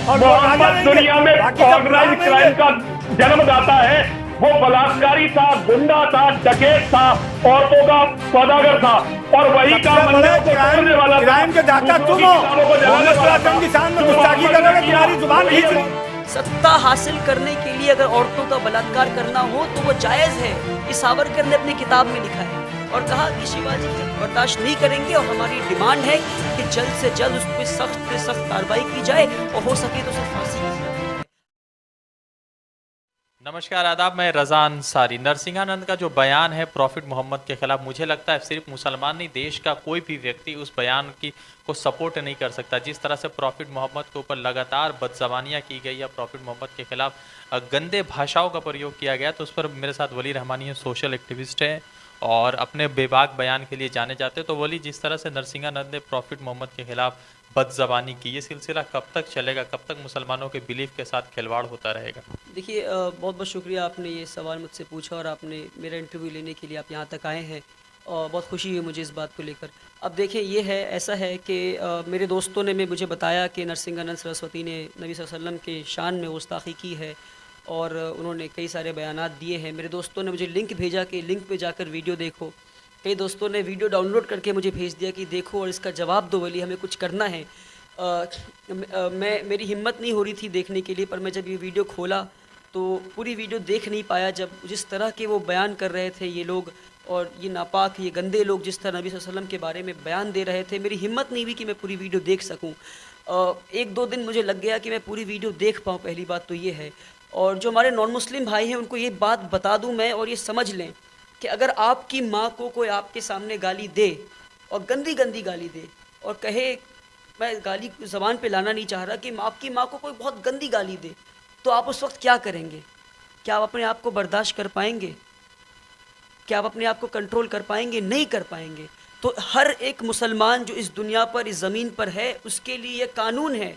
मोहम्मद दुनिया में organise crime का जन्मदाता है। वो बलात्कारी था, गुंडा था, डकैत था, औरतों का सौदागर था, और वही का मंदिर को तोड़ने वाला था। क्राइम के दाता तुम हो। मोहम्मद सल्लल्लाहु की शान में गुस्ताखी करोगे, तुम्हारी जुबान खींच ली। सत्ता हासिल करने के लिए अगर औरतों का बलात्कार करना हो तो वो जायज़ है। ये सावरकर ने अपनी किताब में लिखा है और कहा कि शिवाजी बर्दाश्त नहीं करेंगे और हमारी डिमांड है कि जल्द से जल्द उस पर सख्त से सख्त कार्रवाई की जाए और हो सके तो उसे फांसी की जाए। नमस्कार, आदाब। मैं रज़ा अंसारी। नरसिंहानंद का जो बयान है प्रॉफिट मोहम्मद के खिलाफ, मुझे लगता है सिर्फ मुसलमान नहीं, देश का कोई भी व्यक्ति उस बयान को सपोर्ट नहीं कर सकता। जिस तरह से प्रॉफिट मोहम्मद के ऊपर लगातार बदज़बानियाँ की गई या प्रॉफिट मोहम्मद के खिलाफ गंदे भाषाओं का प्रयोग किया गया, तो उस पर मेरे साथ वली रहमानी है, सोशल एक्टिविस्ट है और अपने बेबाक बयान के लिए जाने जाते हैं। तो वली, जिस तरह से नरसिंहानंद ने प्रॉफिट मोहम्मद के खिलाफ बदज़बानी की, ये सिलसिला कब तक चलेगा? कब तक मुसलमानों के बिलीफ के साथ खिलवाड़ होता रहेगा? देखिए, बहुत बहुत शुक्रिया आपने ये सवाल मुझसे पूछा और आपने मेरा इंटरव्यू लेने के लिए आप यहाँ तक आए हैं और बहुत खुशी हुई मुझे इस बात को लेकर। अब देखिए, ये है, ऐसा है कि मेरे दोस्तों ने मुझे बताया कि नरसिंहानंद सरस्वती ने नबी सल्लल्लाहु अलैहि वसल्लम के शान में गुस्ताखी की है और उन्होंने कई सारे बयानात दिए हैं। मेरे दोस्तों ने मुझे लिंक भेजा कि लिंक पे जाकर वीडियो देखो। कई दोस्तों ने वीडियो डाउनलोड करके मुझे भेज दिया कि देखो और इसका जवाब दो वली, हमें कुछ करना है। मेरी हिम्मत नहीं हो रही थी देखने के लिए, पर मैं जब ये वीडियो खोला तो पूरी वीडियो देख नहीं पाया। जब जिस तरह के वो बयान कर रहे थे ये लोग, और ये नापाक, ये गंदे लोग जिस तरह नबी सल्लल्लाहु अलैहि वसल्लम के बारे में बयान दे रहे थे, मेरी हिम्मत नहीं हुई कि मैं पूरी वीडियो देख सकूं। एक दो दिन मुझे लग गया कि मैं पूरी वीडियो देख पाऊँ, पहली बात तो ये है। और जो हमारे नॉन मुस्लिम भाई हैं उनको ये बात बता दूं मैं, और ये समझ लें कि अगर आपकी माँ को कोई आपके सामने गाली दे और गंदी गंदी गाली दे और कहे, मैं गाली ज़बान पे लाना नहीं चाह रहा, कि आपकी माँ को कोई बहुत गंदी गाली दे, तो आप उस वक्त क्या करेंगे? क्या आप अपने आप को बर्दाश्त कर पाएंगे? क्या आप अपने आप को कंट्रोल कर पाएंगे? नहीं कर पाएंगे। तो हर एक मुसलमान जो इस दुनिया पर, इस ज़मीन पर है, उसके लिए ये कानून है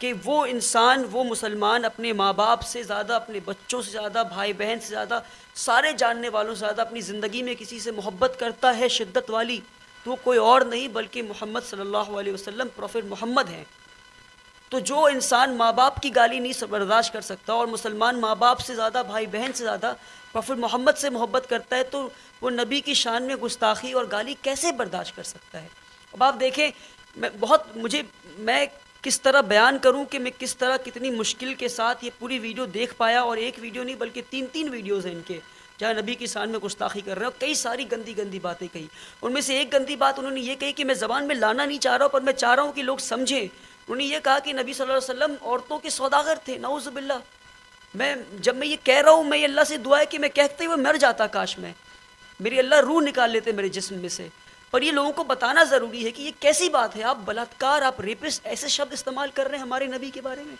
कि वो इंसान, वो मुसलमान अपने माँ बाप से ज़्यादा, अपने बच्चों से ज़्यादा, भाई बहन से ज़्यादा, सारे जानने वालों से ज़्यादा अपनी ज़िंदगी में किसी से मोहब्बत करता है शिद्दत वाली, तो वो कोई और नहीं बल्कि मोहम्मद सल्लल्लाहु अलैहि वसल्लम, प्रॉफिट मोहम्मद हैं। तो जो इंसान माँ बाप की गाली नहीं बर्दाश्त कर सकता और मुसलमान माँ बाप से ज़्यादा, भाई बहन से ज़्यादा प्रॉफिट मोहम्मद से मोहब्बत करता है, तो वो नबी की शान में गुस्ताखी और गाली कैसे बर्दाश्त कर सकता है? अब आप देखें, मैं किस तरह बयान करूं कि मैं किस तरह, कितनी मुश्किल के साथ ये पूरी वीडियो देख पाया। और एक वीडियो नहीं बल्कि 3 वीडियोज़ हैं इनके, जहाँ नबी की शान में गुस्ताखी कर रहे हैं और कई सारी गंदी गंदी बातें कही। उनमें से एक गंदी बात उन्होंने ये कही कि मैं ज़बान में लाना नहीं चाह रहा हूँ, पर मैं चाह रहा हूँ कि लोग समझें। उन्होंने ये कहा कि नबी सल्लल्लाहु अलैहि वसल्लम औरतों के सौदागर थे, नाउज़ु बिल्लाह। जब मैं ये कह रहा हूँ, मैं ये अल्लाह से दुआ है कि मैं कहते हुए मर जाता, काश मेरी अल्लाह रूह निकाल लेते मेरे जिस्म में से। पर ये लोगों को बताना ज़रूरी है कि ये कैसी बात है। आप बलात्कार, आप रेपिस्ट, ऐसे शब्द इस्तेमाल कर रहे हैं हमारे नबी के बारे में।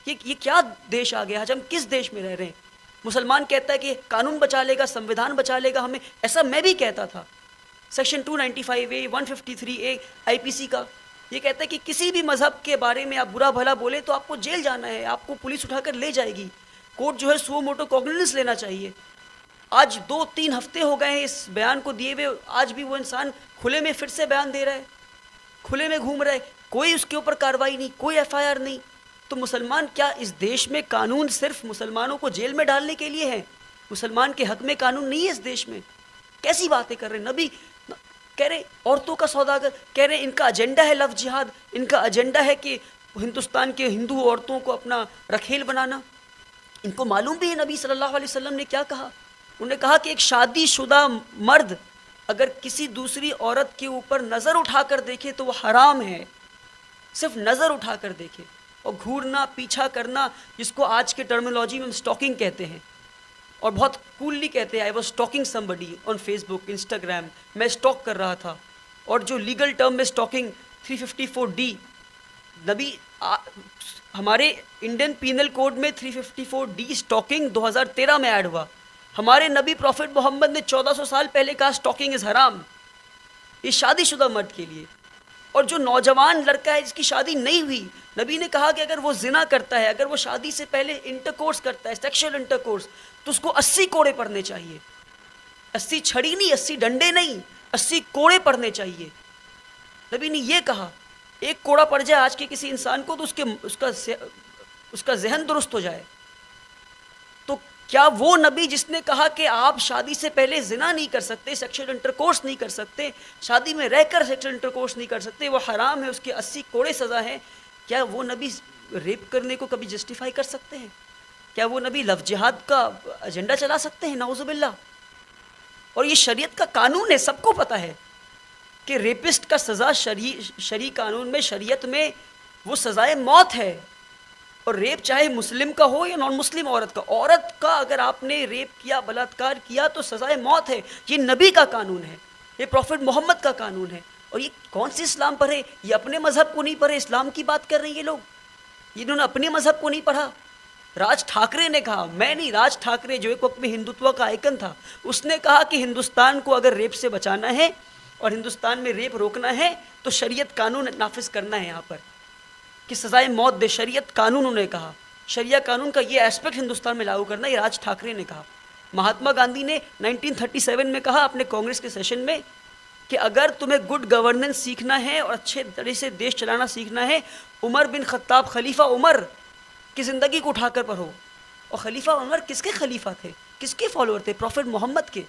ये क्या देश आ गया? आज हम किस देश में रह रहे हैं? मुसलमान कहता है कि कानून बचा लेगा, संविधान बचा लेगा हमें। ऐसा मैं भी कहता था। सेक्शन 295A, 153A IPC का ये कहता है कि किसी भी मज़हब के बारे में आप बुरा भला बोले तो आपको जेल जाना है, आपको पुलिस उठाकर ले जाएगी। कोर्ट जो है सुओ मोटो कॉग्निजेंस लेना चाहिए। आज 2-3 हफ्ते हो गए हैं इस बयान को दिए हुए, आज भी वो इंसान खुले में फिर से बयान दे रहा है, खुले में घूम रहा है, कोई उसके ऊपर कार्रवाई नहीं, कोई FIR नहीं। तो मुसलमान, क्या इस देश में कानून सिर्फ मुसलमानों को जेल में डालने के लिए है? मुसलमान के हक में कानून नहीं है इस देश में? कैसी बातें कर रहे हैं? नबी कह रहे औरतों का सौदागर, कह रहे इनका एजेंडा है लव जिहाद, इनका एजेंडा है कि हिंदुस्तान के हिंदू औरतों को अपना रखेल बनाना। इनको मालूम भी है नबी सल्लल्लाहु अलैहि वसल्लम ने क्या कहा। उन्होंने कहा कि एक शादीशुदा मर्द अगर किसी दूसरी औरत के ऊपर नज़र उठाकर देखे तो वो हराम है। सिर्फ नज़र उठाकर देखे। और घूरना, पीछा करना, जिसको आज के टर्मिनोलॉजी में हम स्टॉकिंग कहते हैं और बहुत कूलली कहते हैं, I was stalking somebody on Facebook, Instagram, मैं स्टॉक कर रहा था। और जो लीगल टर्म में स्टॉकिंग 354D, नबी हमारे इंडियन पीनल कोड में 354D स्टॉकिंग 2013 में ऐड हुआ। हमारे नबी प्रॉफिट मोहम्मद ने 1400 साल पहले कहा स्टॉकिंग इज़ हराम, ये शादीशुदा मर्द के लिए। और जो नौजवान लड़का है जिसकी शादी नहीं हुई, नबी ने कहा कि अगर वो जिना करता है, अगर वो शादी से पहले इंटरकोर्स करता है, सेक्सुअल इंटरकोर्स, तो उसको 80 कोड़े पड़ने चाहिए। 80 छड़ी नहीं, 80 डंडे नहीं, 80 कोड़े पड़ने चाहिए। नबी ने ये कहा। एक कोड़ा पड़ जाए आज के किसी इंसान को तो उसका जहन दुरुस्त हो जाए। तो क्या वो नबी जिसने कहा कि आप शादी से पहले जिना नहीं कर सकते, सेक्सुअल इंटरकोर्स नहीं कर सकते, शादी में रहकर सेक्सुअल इंटरकोर्स नहीं कर सकते, वो हराम है, उसके 80 कोड़े सज़ा है, क्या वो नबी रेप करने को कभी जस्टिफाई कर सकते हैं? क्या वो नबी लव जिहाद का एजेंडा चला सकते हैं? नाउज़ुबिल्लाह। और ये शरीयत का कानून है, सबको पता है कि रेपिस्ट का सज़ा शरी कानून में, शरीयत में वो सज़ाए मौत है। और रेप चाहे मुस्लिम का हो या नॉन मुस्लिम औरत का अगर आपने रेप किया, बलात्कार किया तो सज़ाए मौत है। ये नबी का कानून है, ये प्रॉफिट मोहम्मद का कानून है। और ये कौन सी इस्लाम पर है? ये अपने मज़हब को नहीं पढ़े, इस्लाम की बात कर रहे हैं ये लोग। इन्होंने अपने मज़हब को नहीं पढ़ा। राज ठाकरे ने कहा, मैं नहीं, राज ठाकरे जो एक वक्त में हिंदुत्व का आइकन था, उसने कहा कि हिंदुस्तान को अगर रेप से बचाना है और हिंदुस्तान में रेप रोकना है तो शरीयत कानून नाफिज करना है यहाँ पर कि सजाए मौत दे। शरीयत कानून उन्होंने कहा, शरिया कानून का ये एस्पेक्ट हिंदुस्तान में लागू करना, ये राज ठाकरे ने कहा। महात्मा गांधी ने 1937 में कहा अपने कांग्रेस के सेशन में कि अगर तुम्हें गुड गवर्नेंस सीखना है और अच्छे तरह से देश चलाना सीखना है, उमर बिन खत्ताब, खलीफा उमर की ज़िंदगी को उठाकर पढ़ो। और खलीफा उमर किसके खलीफा थे, किसके फॉलोअर थे? प्रॉफिट मोहम्मद के।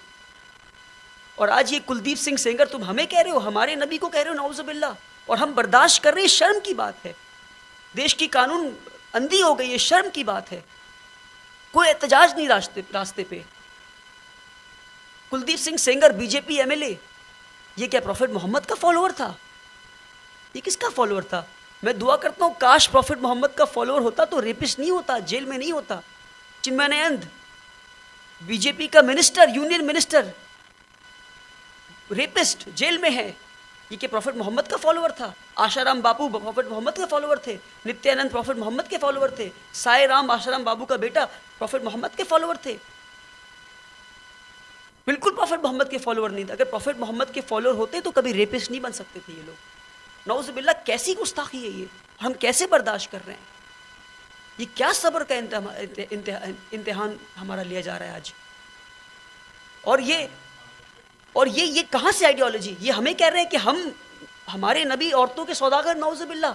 और आज ये कुलदीप सिंह सेंगर तुम हमें कह रहे हो, हमारे नबी को कह रहे हो, नाउज़ुबिल्लाह। और हम बर्दाश्त कर रहे हैं, शर्म की बात है। देश की कानून अंधी हो गई है, शर्म की बात है। कोई एहतजाज नहीं रास्ते पे। कुलदीप सिंह सेंगर बीजेपी एमएलए, ये क्या प्रॉफिट मोहम्मद का फॉलोअर था? ये किसका फॉलोअर था? मैं दुआ करता हूँ काश प्रॉफिट मोहम्मद का फॉलोअर होता तो रेपिस्ट नहीं होता, जेल में नहीं होता। चिन्मयानंद बीजेपी का minister, union minister, rapist jail में है। ये क्या प्रॉफिट मोहम्मद का फॉलोअर था? आशाराम बापू प्रॉफिट मोहम्मद के फॉलोअर थे, नित्यानंद प्रॉफिट मोहम्मद के फॉलोअर थे, साई राम आशाराम बाबू का बेटा प्रॉफिट मोहम्मद के फॉलोअर थे। बिल्कुल प्रॉफिट मोहम्मद के फॉलोअर नहीं थे। अगर प्रॉफिट मोहम्मद के फॉलोअर होते तो कभी रेपिस्ट नहीं बन सकते थे ये लोग। नौज़ुबिल्लाह, कैसी गुस्ताखी है ये, हम कैसे बर्दाश्त कर रहे हैं? ये क्या सब्र का इम्तिहान हमारा लिया जा रहा है आज? और ये कहाँ से आइडियोलॉजी? ये हमें कह रहे हैं कि हमारे नबी औरतों के सौदागर, नाउज़ुबिल्लाह।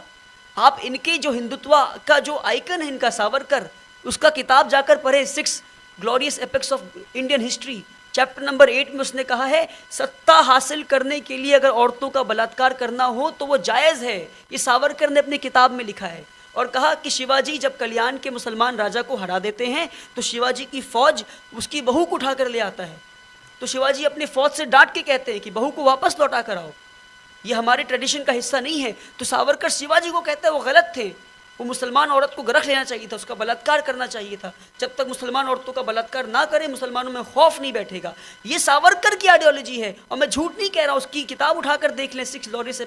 आप इनके जो हिंदुत्व का जो आइकन है इनका, सावरकर, उसका किताब जाकर पढ़े, 6 glorious epics of Indian history, chapter number 8 में उसने कहा है सत्ता हासिल करने के लिए अगर औरतों का बलात्कार करना हो तो वो जायज़ है। ये सावरकर ने अपनी किताब में लिखा है। और कहा कि शिवाजी जब कल्याण के मुसलमान राजा को हरा देते हैं तो शिवाजी की फौज उसकी बहू को उठा कर ले आता है। तो शिवाजी अपनी फौज से डांट के कहते हैं कि बहू को वापस लौटा कर आओ, ये हमारे ट्रेडिशन का हिस्सा नहीं है। तो सावरकर शिवाजी को कहते हैं वो गलत थे, वो मुसलमान औरत को गरख लेना चाहिए था, उसका बलात्कार करना चाहिए था। जब तक मुसलमान औरतों का बलात्कार ना करें मुसलमानों में खौफ नहीं बैठेगा। ये सावरकर की आइडियोलॉजी है और मैं झूठ नहीं कह रहा। उसकी किताब उठाकर देख लें, 6 glorious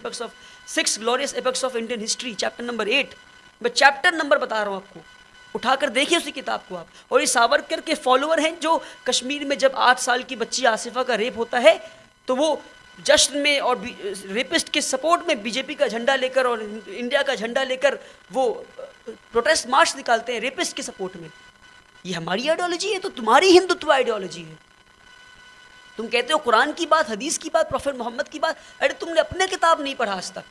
epics of Indian history, chapter number 8। मैं चैप्टर नंबर बता रहा हूँ आपको, उठाकर देखिए उसी किताब को आप। और ये सावरकर के फॉलोअर हैं जो कश्मीर में जब 8 साल की बच्ची आसिफा का रेप होता है तो वो जश्न में और रेपिस्ट के सपोर्ट में बीजेपी का झंडा लेकर और इंडिया का झंडा लेकर वो प्रोटेस्ट मार्च निकालते हैं रेपिस्ट के सपोर्ट में। ये हमारी आइडियोलॉजी है तो तुम्हारी हिंदुत्व आइडियोलॉजी है। तुम कहते हो कुरान की बात, हदीस की बात, प्रॉफिट मोहम्मद की बात, अरे तुमने अपने किताब नहीं पढ़ा आज तक।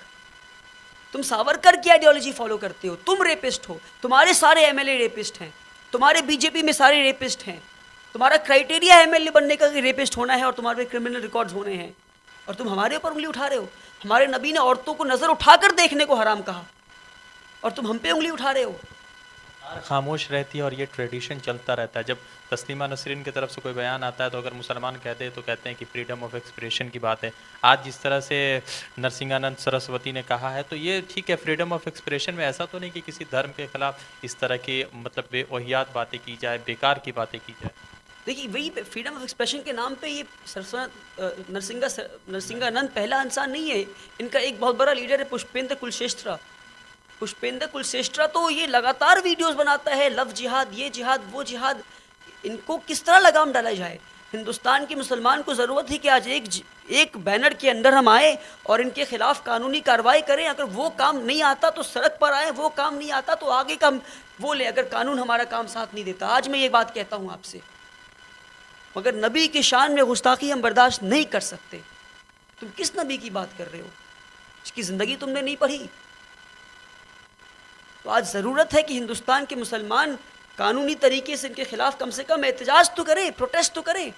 तुम सावरकर की आइडियोलॉजी फॉलो करते हो, तुम रेपिस्ट हो, तुम्हारे सारे एमएलए रेपिस्ट हैं, तुम्हारे बीजेपी में सारे रेपिस्ट हैं, तुम्हारा क्राइटेरिया एमएलए बनने का कि रेपिस्ट होना है और तुम्हारे क्रिमिनल रिकॉर्ड्स होने हैं, और तुम हमारे ऊपर उंगली उठा रहे हो। हमारे नबी ने औरतों को नजर उठाकर देखने को हराम कहा और तुम हम पे उंगली उठा रहे हो। खामोश रहती है और ये ट्रेडिशन चलता रहता है। जब तस्लीमा नसरीन की तरफ से कोई बयान आता है तो अगर मुसलमान कहते हैं तो कहते हैं कि फ्रीडम ऑफ एक्सप्रेशन की बात है। आज जिस तरह से नरसिंहानंद सरस्वती ने कहा है तो ये ठीक है, फ्रीडम ऑफ एक्सप्रेशन में ऐसा तो नहीं कि किसी धर्म के खिलाफ इस तरह की मतलब बेओहियात बातें की जाए, बेकार की बातें की जाए। देखिए वही फ्रीडम ऑफ एक्सप्रेशन के नाम पे ये नरसिंहानंद पहला इंसान नहीं है। इनका एक बहुत बड़ा लीडर है पुष्पेंद्र कुलश्रेष्ठा। तो ये लगातार वीडियोस बनाता है, लव जिहाद, ये जिहाद, वो जिहाद। इनको किस तरह लगाम डाला जाए? हिंदुस्तान के मुसलमान को ज़रूरत है कि आज एक बैनर के अंदर हम आए और इनके खिलाफ कानूनी कार्रवाई करें। अगर वो काम नहीं आता तो सड़क पर आए, वो काम नहीं आता तो आगे का वो ले, अगर कानून हमारा काम साथ नहीं देता। आज मैं ये बात कहता हूँ आपसे, मगर नबी की शान में गुस्ताखी हम बर्दाश्त नहीं कर सकते। तुम किस नबी की बात कर रहे हो? इसकी ज़िंदगी तुमने नहीं पढ़ी, तो आज ज़रूरत है कि हिंदुस्तान के मुसलमान कानूनी तरीके से इनके खिलाफ कम से कम एहतजाज तो करें, प्रोटेस्ट तो करें।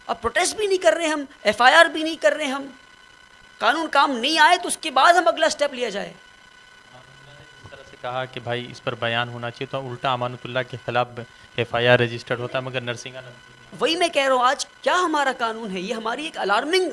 अब प्रोटेस्ट भी नहीं कर रहे हम, FIR भी नहीं कर रहे हम, कानून काम नहीं आए तो उसके बाद हम अगला स्टेप लिया जाए। इस तरह से कहा कि भाई इस पर बयान होना चाहिए, तो उल्टा अमानतुल्लाह के खिलाफ FIR रजिस्टर्ड होता है, मगर नरसिंहानंद। वही मैं कह रहा हूँ, आज क्या हमारा कानून है, ये हमारी एक अलार्मिंग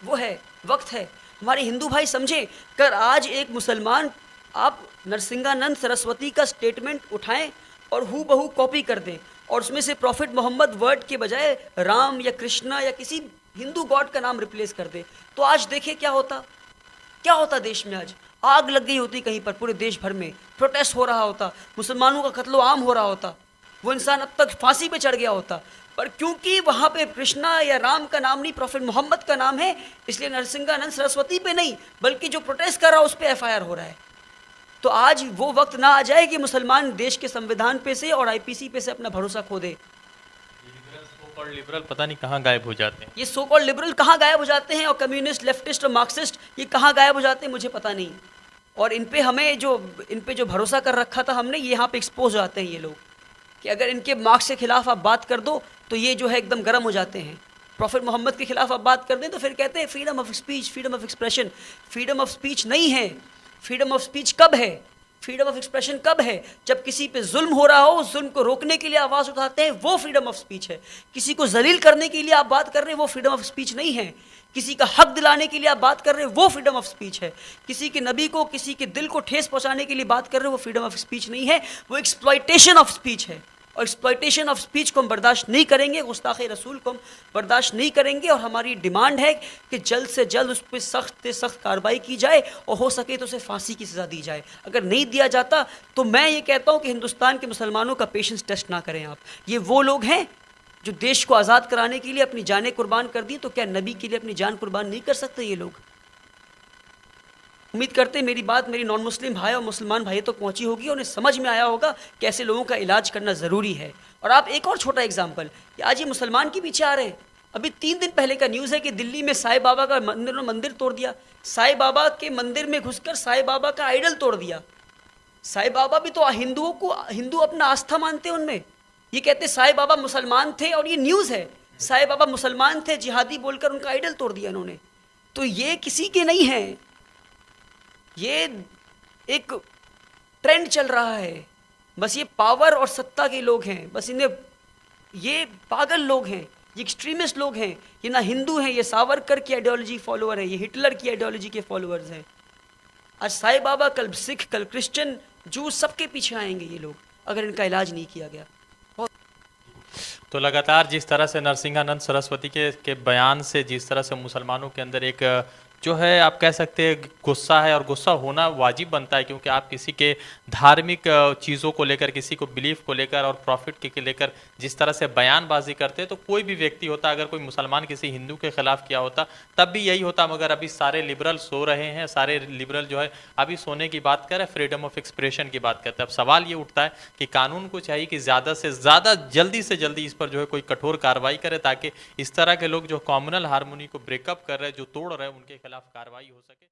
वो है, वक्त है। हमारे हिंदू भाई समझे कर आज एक मुसलमान, आप नरसिंहानंद सरस्वती का स्टेटमेंट उठाएं और हू बहू कॉपी कर दें और उसमें से प्रॉफिट मोहम्मद वर्ड के बजाय राम या कृष्णा या किसी हिंदू गॉड का नाम रिप्लेस कर दे, तो आज देखिए क्या होता देश में। आज आग लग गई होती कहीं पर, पूरे देश भर में प्रोटेस्ट हो रहा होता, मुसलमानों का कत्लो आम हो रहा होता, वो इंसान अब तक फांसी पे चढ़ गया होता, पर क्योंकि वहाँ पे कृष्णा या राम का नाम नहीं, प्रॉफिट मोहम्मद का नाम है, इसलिए नरसिंहानंद सरस्वती पे नहीं बल्कि जो प्रोटेस्ट कर रहा है उस पर FIR हो रहा है। तो आज वो वक्त ना आ जाए कि मुसलमान देश के संविधान पे से और IPC पे से अपना भरोसा खो दे। लिबरल पता नहीं कहाँ गायब हो जाते हैं, ये सो कॉल्ड लिबरल कहाँ गायब हो जाते हैं, और कम्युनिस्ट, लेफ्टिस्ट और मार्क्सिस्ट ये कहाँ गायब हो जाते हैं मुझे पता नहीं। और इन पे जो भरोसा कर रखा था हमने, ये यहाँ पे एक्सपोज हो जाते हैं ये लोग, कि अगर इनके मार्क्स के खिलाफ आप बात कर दो तो ये जो है एकदम गर्म हो जाते हैं। प्रॉफिट मोहम्मद के खिलाफ आप बात कर दें तो फिर कहते हैं freedom of speech, freedom of expression. Freedom of speech नहीं है। फ्रीडम ऑफ स्पीच कब है, फ्रीडम ऑफ एक्सप्रेशन कब है? जब किसी पे जुल्म हो रहा हो, उस जुल्म को रोकने के लिए आवाज़ उठाते हैं, वो फ्रीडम ऑफ स्पीच है। किसी को जलील करने के लिए आप बात कर रहे हैं, वो फ्रीडम ऑफ स्पीच नहीं है। किसी का हक दिलाने के लिए आप बात कर रहे हैं, वो फ्रीडम ऑफ स्पीच है। किसी के नबी को, किसी के दिल को ठेस पहुंचाने के लिए बात कर रहे हो, वो फ्रीडम ऑफ स्पीच नहीं है, वो एक्सप्लॉयटेशन ऑफ स्पीच है। और एक्सप्लॉयटेशन ऑफ स्पीच को हम बर्दाश्त नहीं करेंगे, गुस्ताखे रसूल को हम बर्दाश्त नहीं करेंगे। और हमारी डिमांड है कि जल्द से जल्द उस पर सख्त से सख्त कार्रवाई की जाए और हो सके तो उसे फांसी की सज़ा दी जाए। अगर नहीं दिया जाता तो मैं ये कहता हूँ कि हिंदुस्तान के मुसलमानों का पेशेंस टेस्ट ना करें आप। ये वो लोग हैं जो देश को आज़ाद कराने के लिए अपनी जानें कुर्बान कर दी, तो क्या नबी के लिए अपनी जान कुर्बान नहीं कर सकते ये लोग? उम्मीद करते हैं मेरी बात मेरी नॉन मुस्लिम भाई और मुसलमान भाई तक पहुंची होगी और उन्हें समझ में आया होगा कि ऐसे लोगों का इलाज करना ज़रूरी है। और आप एक और छोटा एग्जाम्पल, आज ये मुसलमान के पीछे आ रहे हैं। अभी 3 दिन पहले का न्यूज़ है कि दिल्ली में साईं बाबा का मंदिर तोड़ दिया। साईं बाबा के मंदिर में घुसकर साईं बाबा का आइडल तोड़ दिया। साईं बाबा भी तो हिंदू अपना आस्था मानते हैं उनमें। ये कहते साईं बाबा मुसलमान थे और ये न्यूज़ है, साईं बाबा मुसलमान थे, जिहादी बोलकर उनका आइडल तोड़ दिया इन्होंने। तो ये किसी के नहीं है, ये एक ट्रेंड चल रहा है। बस ये पावर और सत्ता के लोग हैं, बस इन्हें, ये पागल लोग हैं, ये एक्सट्रीमिस्ट लोग हैं। ये ना हिंदू हैं, ये सावरकर की आइडियोलॉजी फॉलोअर हैं, ये हिटलर की आइडियोलॉजी के फॉलोअर्स हैं। आज साईं बाबा, कल सिख, कल क्रिश्चियन, जू, सबके पीछे आएंगे ये लोग अगर इनका इलाज नहीं किया गया। तो लगातार जिस तरह से नरसिंहानंद सरस्वती के बयान से जिस तरह से मुसलमानों के अंदर एक जो है आप कह सकते हैं गुस्सा है, और गुस्सा होना वाजिब बनता है, क्योंकि आप किसी के धार्मिक चीज़ों को लेकर, किसी को बिलीफ को लेकर और प्रॉफिट के लेकर जिस तरह से बयानबाजी करते हैं, तो कोई भी व्यक्ति होता, अगर कोई मुसलमान किसी हिंदू के खिलाफ किया होता तब भी यही होता। मगर अभी सारे लिबरल सो रहे हैं, सारे लिबरल जो है अभी सोने की बात करें, फ्रीडम ऑफ एक्सप्रेशन की बात करते हैं। अब सवाल ये उठता है कि कानून को चाहिए कि ज़्यादा से ज़्यादा, जल्दी से जल्दी इस पर जो है कोई कठोर कार्रवाई करे, ताकि इस तरह के लोग जो कॉम्युनल हार्मोनी को ब्रेकअप कर रहे हैं, जो तोड़ रहे हैं, उनके खिलाफ कार्रवाई हो सके।